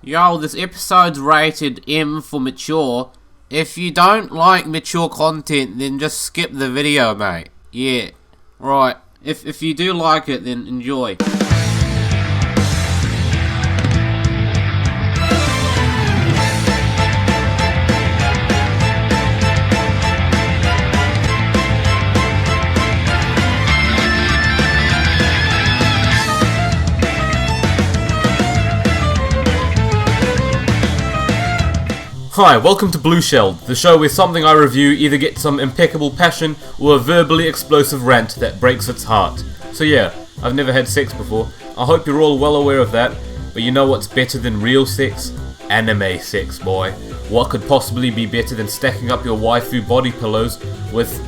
Yo, this episode's rated M for mature. If you don't like mature content, then just skip the video, mate. Yeah, right. If you do like it, then enjoy. Hi, welcome to BLUESHELLED, the show where something I review either gets some impeccable passion or a verbally explosive rant that breaks its heart. So yeah, I've never had sex before. I hope you're all well aware of that, but you know what's better than real sex? Anime sex, boy. What could possibly be better than stacking up your waifu body pillows with,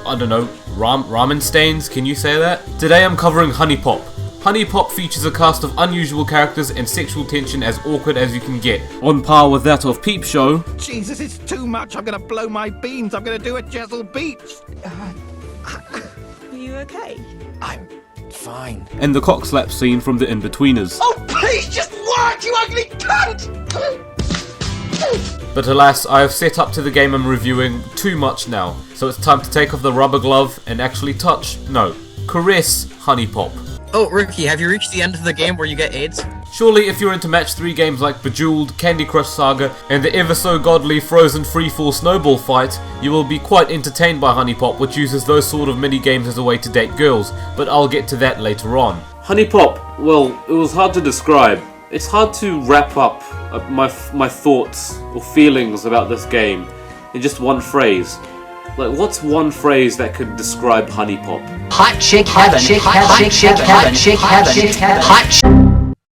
I don't know, ramen stains? Can you say that? Today I'm covering HuniePop. HuniePop features a cast of unusual characters and sexual tension as awkward as you can get. On par with that of Peep Show. Jesus, it's too much. I'm gonna blow my beans. I'm gonna do a Jessel Beach. Are you okay? I'm fine. And the cock slap scene from The In-Betweeners. Oh, please, just what, you ugly cunt! But alas, I have set up to the game I'm reviewing too much now, so it's time to take off the rubber glove and actually touch, no, caress HuniePop. Oh, Rookie, have you reached the end of the game where you get AIDS? Surely if you're into match 3 games like Bejeweled, Candy Crush Saga, and the ever so godly Frozen Freefall Snowball Fight, you will be quite entertained by HuniePop, which uses those sort of mini games as a way to date girls, but I'll get to that later on. HuniePop, well, it was hard to describe. It's hard to wrap up my thoughts or feelings about this game in just one phrase. Like, what's one phrase that could describe HuniePop? Hot chick heaven, chick heaven, chick heaven, chick heaven, chick heaven, hot.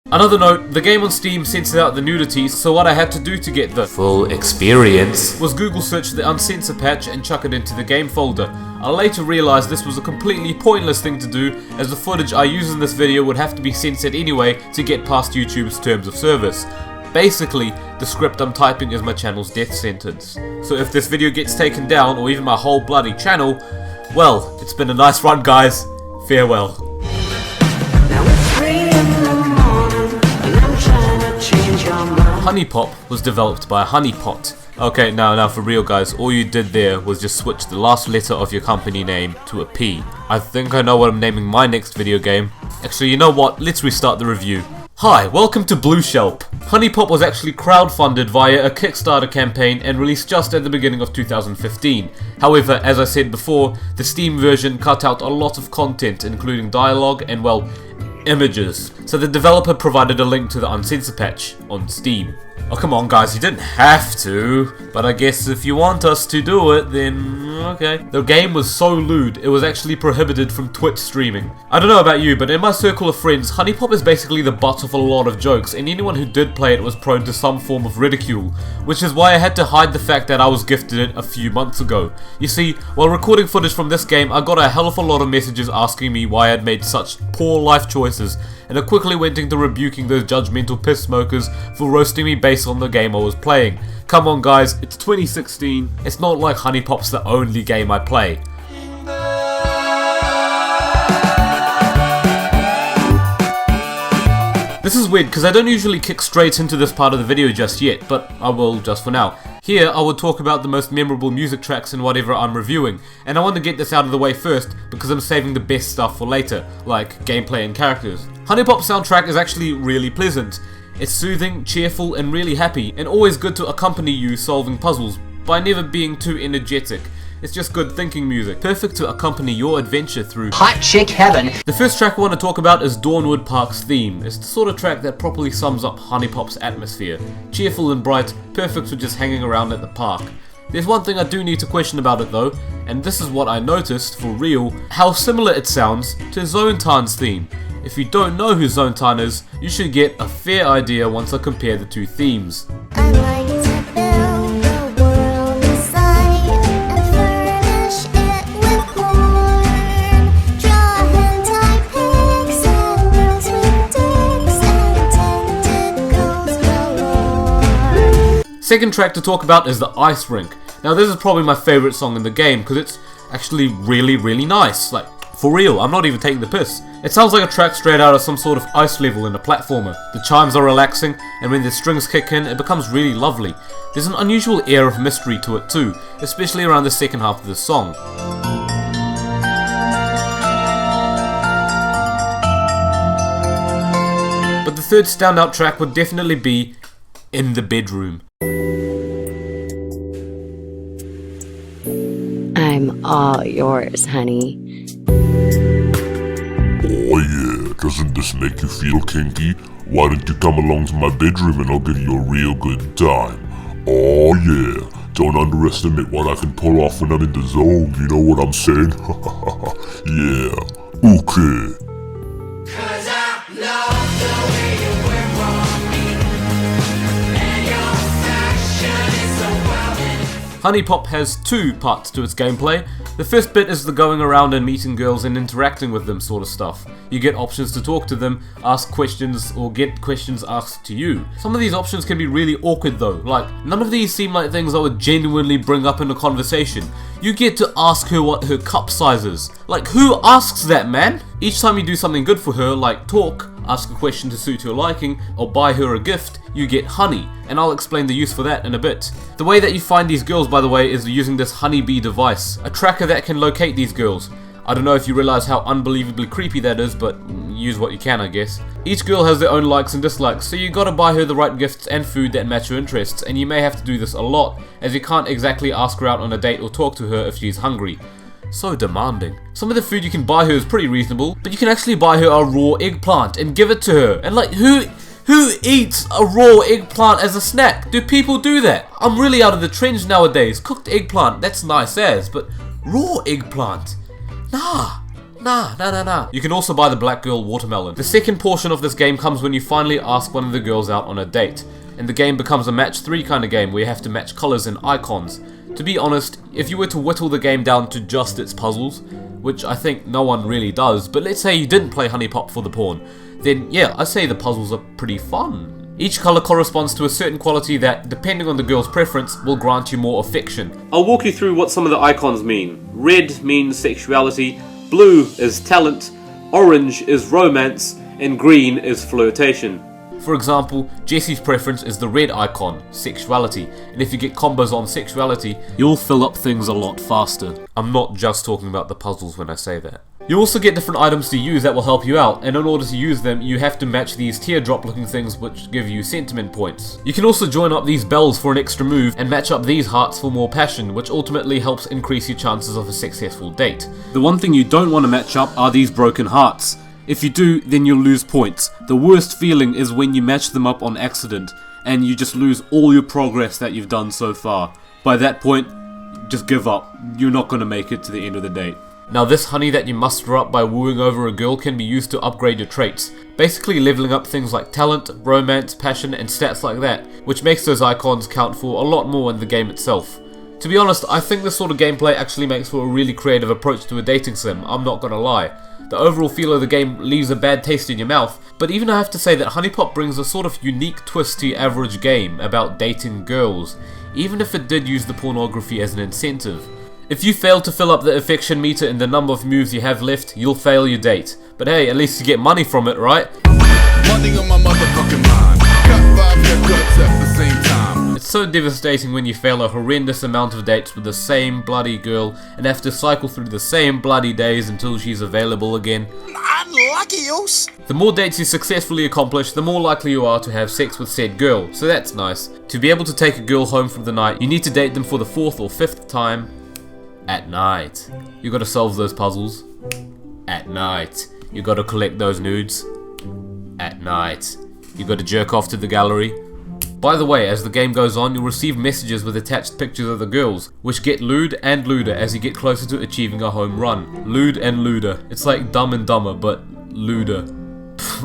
Another note, the game on Steam censors out the nudity, so what I had to do to get the full experience was Google search the uncensor patch and chuck it into the game folder. I later realised this was a completely pointless thing to do, as the footage I use in this video would have to be censored anyway to get past YouTube's terms of service. Basically, the script I'm typing is my channel's death sentence. So if this video gets taken down, or even my whole bloody channel, well, it's been a nice run, guys. Farewell. HuniePop was developed by HuniePot. Okay, now for real guys, all you did there was just switch the last letter of your company name to a P. I think I know what I'm naming my next video game. Actually, you know what? Let's restart the review. Hi, welcome to BLUESHELLED. HuniePop was actually crowdfunded via a Kickstarter campaign and released just at the beginning of 2015. However, as I said before, the Steam version cut out a lot of content, including dialogue and, well, images. So the developer provided a link to the uncensored patch on Steam. Oh, come on guys, you didn't have to, but I guess if you want us to do it, then okay. The game was so lewd, it was actually prohibited from Twitch streaming. I don't know about you, but in my circle of friends, HuniePop is basically the butt of a lot of jokes, and anyone who did play it was prone to some form of ridicule, which is why I had to hide the fact that I was gifted it a few months ago. You see, while recording footage from this game, I got a hell of a lot of messages asking me why I'd made such poor life choices, and I quickly went into rebuking those judgmental piss smokers for roasting me based on the game I was playing. Come on guys, it's 2016, it's not like HuniePop's the only game I play. This is weird because I don't usually kick straight into this part of the video just yet, but I will just for now. Here I will talk about the most memorable music tracks in whatever I'm reviewing, and I want to get this out of the way first because I'm saving the best stuff for later, like gameplay and characters. HuniePop's soundtrack is actually really pleasant. It's soothing, cheerful, and really happy, and always good to accompany you solving puzzles, by never being too energetic. It's just good thinking music, perfect to accompany your adventure through Hot chick heaven. The first track I want to talk about is Dawnwood Park's theme. It's the sort of track that properly sums up HuniePop's atmosphere. Cheerful and bright, perfect for just hanging around at the park. There's one thing I do need to question about it though, and this is what I noticed, for real, how similar it sounds to Zontan's theme. If you don't know who Zontan is, you should get a fair idea once I compare the two themes. I like to build the world inside and furnish it with porn. Draw hentai pics and girls with dicks and tentacles galore. Second track to talk about is the Ice Rink. Now this is probably my favourite song in the game because it's actually really nice. Like, For real, I'm not even taking the piss. It sounds like a track straight out of some sort of ice level in a platformer. The chimes are relaxing, and when the strings kick in, it becomes really lovely. There's an unusual air of mystery to it too, especially around the second half of the song. But the third standout track would definitely be In the Bedroom. I'm all yours, honey. Oh yeah, doesn't this make you feel kinky? Why don't you come along to my bedroom and I'll give you a real good time? Oh yeah, don't underestimate what I can pull off when I'm in the zone, you know what I'm saying? Yeah, okay. HuniePop has two parts to its gameplay. The first bit is the going around and meeting girls and interacting with them sort of stuff. You get options to talk to them, ask questions, or get questions asked to you. Some of these options can be really awkward though, like none of these seem like things I would genuinely bring up in a conversation. You get to ask her what her cup size is. Like, who asks that, man? Each time you do something good for her, like talk, ask a question to suit her liking, or buy her a gift, you get honey, and I'll explain the use for that in a bit. The way that you find these girls, by the way, is using this honeybee device, a tracker that can locate these girls. I don't know if you realize how unbelievably creepy that is, but use what you can, I guess. Each girl has their own likes and dislikes, so you gotta buy her the right gifts and food that match her interests, and you may have to do this a lot, as you can't exactly ask her out on a date or talk to her if she's hungry. So demanding. Some of the food you can buy her is pretty reasonable, but you can actually buy her a raw eggplant and give it to her, and like, who eats a raw eggplant as a snack? Do people do that? I'm really out of the trends nowadays. Cooked eggplant, that's nice as, but raw eggplant? Nah. You can also buy the black girl watermelon. The second portion of this game comes when you finally ask one of the girls out on a date, and the game becomes a match 3 kind of game where you have to match colors and icons. To be honest, if you were to whittle the game down to just its puzzles, which I think no one really does, but let's say you didn't play HuniePop for the porn, then yeah, I say the puzzles are pretty fun. Each color corresponds to a certain quality that, depending on the girl's preference, will grant you more affection. I'll walk you through what some of the icons mean. Red means sexuality, blue is talent, orange is romance, and green is flirtation. For example, Jessie's preference is the red icon, sexuality, and if you get combos on sexuality, you'll fill up things a lot faster. I'm not just talking about the puzzles when I say that. You also get different items to use that will help you out, and in order to use them, you have to match these teardrop looking things which give you sentiment points. You can also join up these bells for an extra move, and match up these hearts for more passion, which ultimately helps increase your chances of a successful date. The one thing you don't want to match up are these broken hearts. If you do, then you'll lose points. The worst feeling is when you match them up on accident, and you just lose all your progress that you've done so far. By that point, just give up. You're not going to make it to the end of the date. Now this honey that you muster up by wooing over a girl can be used to upgrade your traits, basically leveling up things like talent, romance, passion, and stats like that, which makes those icons count for a lot more in the game itself. To be honest, I think this sort of gameplay actually makes for a really creative approach to a dating sim, I'm not gonna lie. The overall feel of the game leaves a bad taste in your mouth, but even I have to say that HuniePop brings a sort of unique twist to your average game about dating girls, even if it did use the pornography as an incentive. If you fail to fill up the affection meter in the number of moves you have left, you'll fail your date. But hey, at least you get money from it, right? Money on my motherfucking mind. Cut 5 haircuts at the same time. It's so devastating when you fail a horrendous amount of dates with the same bloody girl and have to cycle through the same bloody days until she's available again. Unlucky-os. The more dates you successfully accomplish, the more likely you are to have sex with said girl, so that's nice. To be able to take a girl home for the night, you need to date them for the 4th or 5th time. At night. You gotta solve those puzzles. At night. You gotta collect those nudes. At night. You gotta jerk off to the gallery. By the way, as the game goes on, you'll receive messages with attached pictures of the girls, which get lewd and lewder as you get closer to achieving a home run. Lewd and lewder. It's like Dumb and Dumber, but lewder.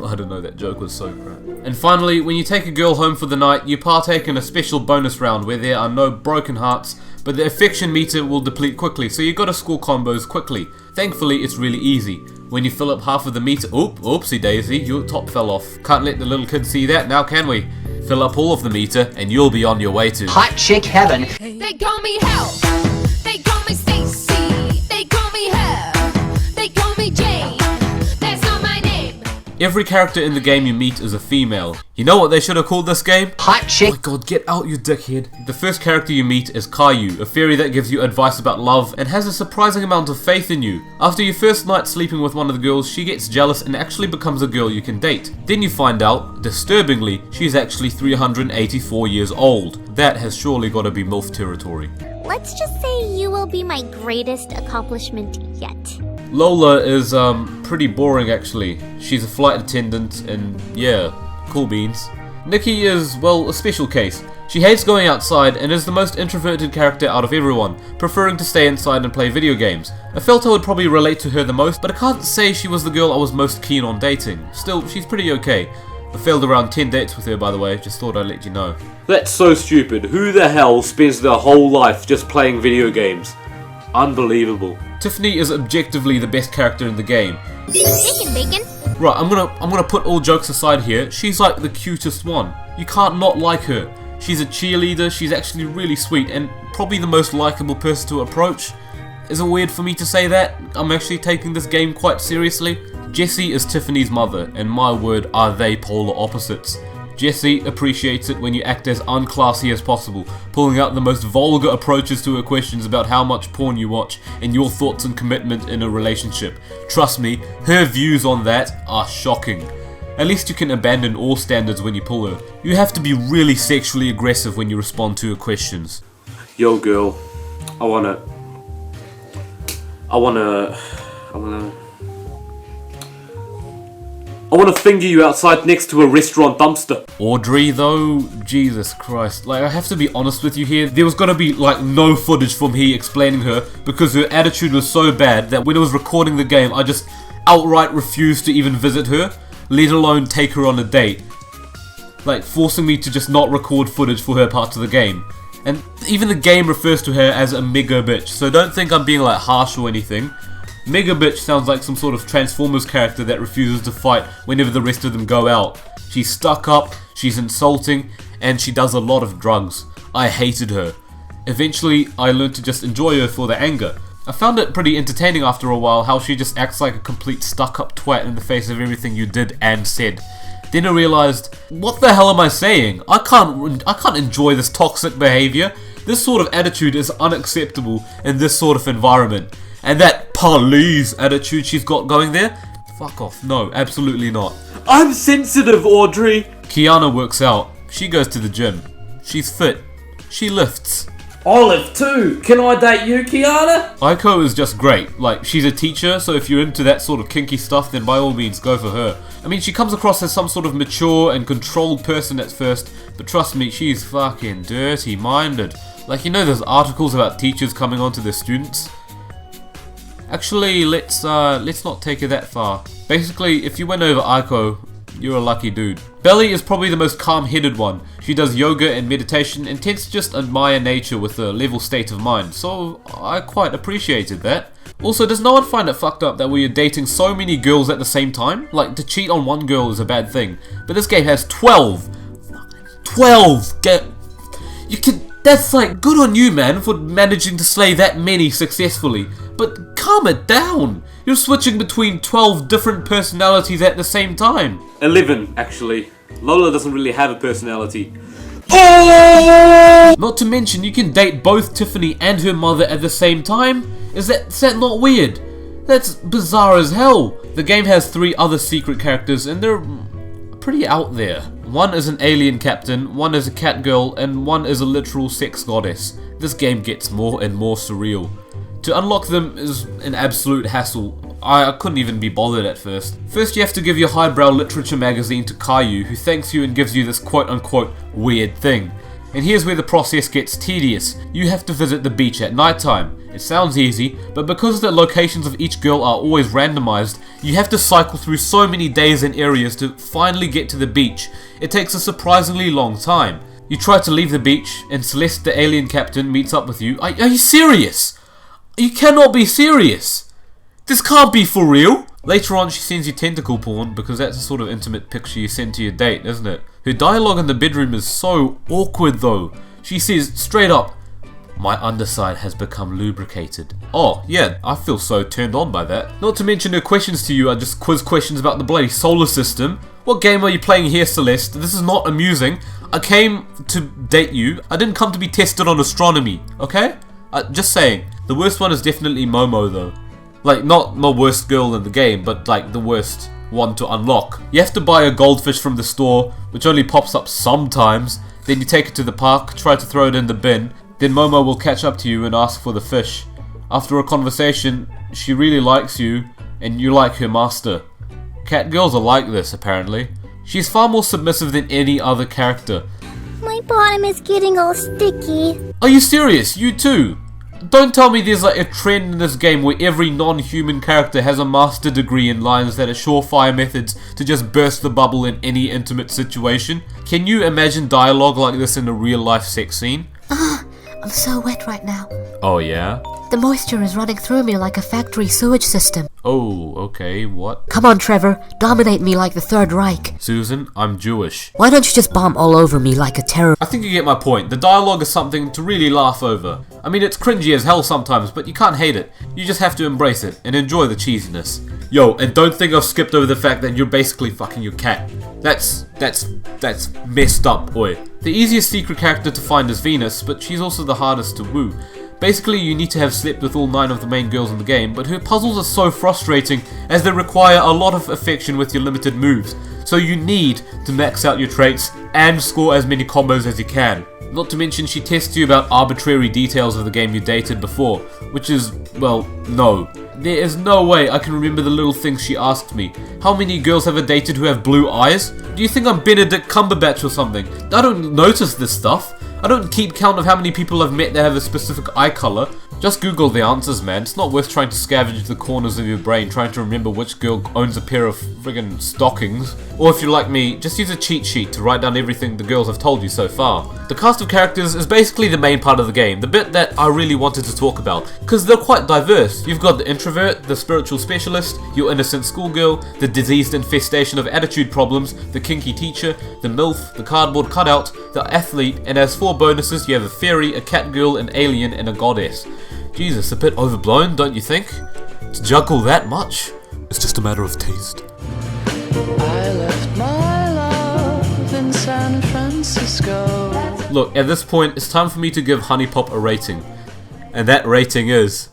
I don't know, that joke was so crap. And finally, when you take a girl home for the night, you partake in a special bonus round where there are no broken hearts, but the affection meter will deplete quickly, so you gotta score combos quickly. Thankfully, it's really easy. When you fill up half of the meter, oopsie daisy, your top fell off. Can't let the little kids see that, now can we? Fill up all of the meter, and you'll be on your way to Hot chick heaven. They call me Hell. They call me Stacy. They call me Hell. They call me Every character in the game you meet is a female. You know what they should have called this game? Hot chick. Oh my god, get out, you dickhead. The first character you meet is Caillou, a fairy that gives you advice about love and has a surprising amount of faith in you. After your first night sleeping with one of the girls, she gets jealous and actually becomes a girl you can date. Then you find out, disturbingly, she's actually 384 years old. That has surely got to be MILF territory. Let's just say you will be my greatest accomplishment yet. Lola is pretty boring actually. She's a flight attendant and yeah, cool beans. Nikki is, well, a special case. She hates going outside and is the most introverted character out of everyone, preferring to stay inside and play video games. I felt I would probably relate to her the most, but I can't say she was the girl I was most keen on dating. Still, she's pretty okay. I failed around 10 dates with her, by the way, just thought I'd let you know. That's so stupid. Who the hell spends their whole life just playing video games? Unbelievable. Tiffany is objectively the best character in the game. Bacon. Right, I'm gonna put all jokes aside here. She's like the cutest one. You can't not like her. She's a cheerleader, she's actually really sweet, and probably the most likable person to approach. Is it weird for me to say that? I'm actually taking this game quite seriously. Jessie is Tiffany's mother, and my word, are they polar opposites. Jessie appreciates it when you act as unclassy as possible, pulling out the most vulgar approaches to her questions about how much porn you watch and your thoughts and commitment in a relationship. Trust me, her views on that are shocking. At least you can abandon all standards when you pull her. You have to be really sexually aggressive when you respond to her questions. Yo girl, I wanna finger you outside next to a restaurant dumpster. Audrey though, Jesus Christ, like I have to be honest with you here, there was gonna be like no footage from me explaining her because her attitude was so bad that when I was recording the game I just outright refused to even visit her, let alone take her on a date. Like forcing me to just not record footage for her parts of the game. And even the game refers to her as a mega bitch, so don't think I'm being like harsh or anything. Mega bitch sounds like some sort of Transformers character that refuses to fight whenever the rest of them go out. She's stuck up, she's insulting, and she does a lot of drugs. I hated her. Eventually, I learned to just enjoy her for the anger. I found it pretty entertaining after a while how she just acts like a complete stuck-up twat in the face of everything you did and said. Then I realized, what the hell am I saying? I can't enjoy this toxic behavior. This sort of attitude is unacceptable in this sort of environment. And that police attitude she's got going there? Fuck off. No, absolutely not. I'm sensitive, Audrey. Kiana works out. She goes to the gym. She's fit. She lifts. I lift too. Can I date you, Kiana? Aiko is just great. Like, she's a teacher, so if you're into that sort of kinky stuff, then by all means, go for her. I mean, she comes across as some sort of mature and controlled person at first, but trust me, she's fucking dirty-minded. Like, you know those articles about teachers coming on to their students? Actually, let's not take it that far. Basically, if you went over Aiko, you're a lucky dude. Belly is probably the most calm-headed one. She does yoga and meditation and tends to just admire nature with a level state of mind, so I quite appreciated that. Also, does no one find it fucked up that when you're dating so many girls at the same time? Like, to cheat on one girl is a bad thing, but this game has 12! 12! That's like, good on you, man, for managing to slay that many successfully. But calm it down. You're switching between 12 different personalities at the same time. 11, actually. Lola doesn't really have a personality. Oh! Not to mention, you can date both Tiffany and her mother at the same time? Is that not weird? That's bizarre as hell. The game has 3 other secret characters and they're pretty out there. One is an alien captain, one is a cat girl, and one is a literal sex goddess. This game gets more and more surreal. To unlock them is an absolute hassle. I couldn't even be bothered at first. First you have to give your highbrow literature magazine to Caillou, who thanks you and gives you this quote-unquote weird thing. And here's where the process gets tedious. You have to visit the beach at nighttime. It sounds easy, but because the locations of each girl are always randomized, you have to cycle through so many days and areas to finally get to the beach. It takes a surprisingly long time. You try to leave the beach, and Celeste, the alien captain, meets up with you. Are you serious? You cannot be serious! This can't be for real! Later on, she sends you tentacle porn, because that's the sort of intimate picture you send to your date, isn't it? Her dialogue in the bedroom is so awkward though. She says, straight up, My underside has become lubricated. Oh, yeah, I feel so turned on by that. Not to mention her questions to you are just quiz questions about the bloody solar system. What game are you playing here, Celeste? This is not amusing. I came to date you. I didn't come to be tested on astronomy, okay? Just saying. The worst one is definitely Momo though. Like, not the worst girl in the game, but like the worst one to unlock. You have to buy a goldfish from the store, which only pops up sometimes. Then you take it to the park, try to throw it in the bin. Then Momo will catch up to you and ask for the fish. After a conversation, she really likes you, and you like her master. Cat girls are like this, apparently. She's far more submissive than any other character. My bottom is getting all sticky. Are you serious? You too? Don't tell me there's like a trend in this game where every non-human character has a master degree in lines that are surefire methods to just burst the bubble in any intimate situation. Can you imagine dialogue like this in a real-life sex scene? I'm so wet right now. Oh yeah? The moisture is running through me like a factory sewage system. Oh, okay, what? Come on, Trevor, dominate me like the Third Reich. Susan, I'm Jewish. Why don't you just bomb all over me like a terror? I think you get my point. The dialogue is something to really laugh over. I mean, it's cringy as hell sometimes, but you can't hate it. You just have to embrace it and enjoy the cheesiness. Yo, and don't think I've skipped over the fact that you're basically fucking your cat. That's messed up, boy. The easiest secret character to find is Venus, but she's also the hardest to woo. Basically, you need to have slept with all 9 of the main girls in the game, but her puzzles are so frustrating as they require a lot of affection with your limited moves, so you need to max out your traits and score as many combos as you can. Not to mention, she tests you about arbitrary details of the game you dated before, which is, well, no. There is no way I can remember the little things she asked me. How many girls have I dated who have blue eyes? Do you think I'm Benedict Cumberbatch or something? I don't notice this stuff. I don't keep count of how many people I've met that have a specific eye color. Just Google the answers, man. It's not worth trying to scavenge the corners of your brain trying to remember which girl owns a pair of friggin' stockings. Or if you're like me, just use a cheat sheet to write down everything the girls have told you so far. The cast of characters is basically the main part of the game, the bit that I really wanted to talk about, because they're quite diverse. You've got the introvert, the spiritual specialist, your innocent schoolgirl, the diseased infestation of attitude problems, the kinky teacher, the MILF, the cardboard cutout, the athlete, and as 4 bonuses you have a fairy, a cat girl, an alien, and a goddess. Jesus, a bit overblown, don't you think? To juggle that much? It's just a matter of taste. I left my love in San Francisco. Look, at this point, it's time for me to give HuniePop a rating. And that rating is...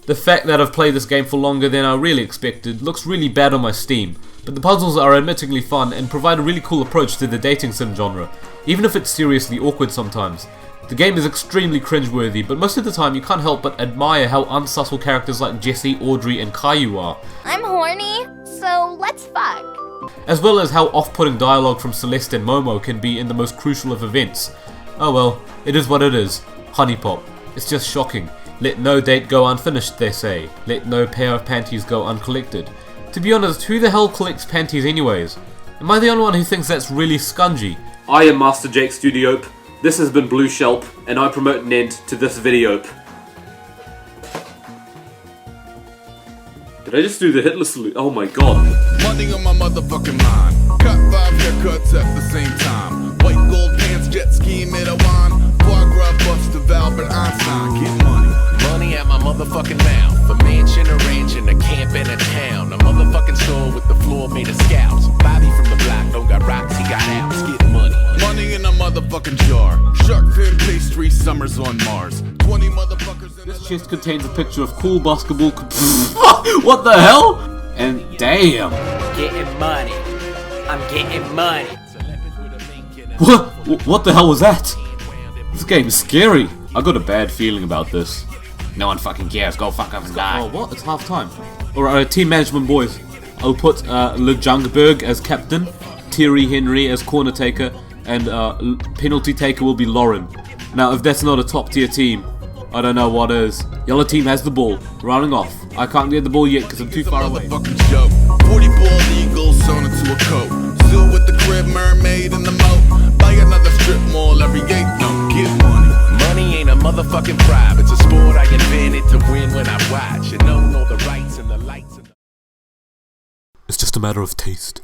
The fact that I've played this game for longer than I really expected looks really bad on my Steam, but the puzzles are admittingly fun and provide a really cool approach to the dating sim genre, even if it's seriously awkward sometimes. The game is extremely cringeworthy, but most of the time you can't help but admire how unsubtle characters like Jessie, Audrey and Caillou are. I'm horny, so let's fuck. As well as how off-putting dialogue from Celeste and Momo can be in the most crucial of events. Oh well, it is what it is. HuniePop. It's just shocking. Let no date go unfinished, they say. Let no pair of panties go uncollected. To be honest, who the hell collects panties anyways? Am I the only one who thinks that's really scungy? I am MasterJakeStudios. This has been BLUESHELLED, and I promote an end to this video. Did I just do the Hitler salute? Oh my god. Money on my motherfucking mind. Cut 5 haircuts at the same time. White gold pants, jet ski, Metawan. Foie gras bust of Albert Einstein. Get money. Money at my motherfucking mouth. A mansion, a ranch, and a camp in a town. A motherfucking store with the floor made of scouts. Bobby from the block don't got rocks, he got outs. Get money. Money in a motherfucking jar. Shark fin pastry, summers on Mars. 20 motherfuckers in This chest contains a picture of cool basketball. What the hell? And damn. Getting money. I'm getting money. What the hell was that? This game is scary. I got a bad feeling about this. No one fucking cares. Go fuck up and die. Oh, what? It's half time. Alright, team management boys. I'll put Le Jungberg as captain, Thierry Henry as corner taker, and penalty taker will be Lauren. Now, if that's not a top tier team, I don't know what is. Yellow team has the ball. Rounding off. I can't get the ball yet because I'm too far away. 40 bald eagles sewn into a coat. Zoo with the crib, mermaid in the moat. Buy another strip mall every 8. Don't get money. Money ain't a motherfucking bribe. It's a sport I invented to win when I watch. You know all the rights and the lights. It's just a matter of taste.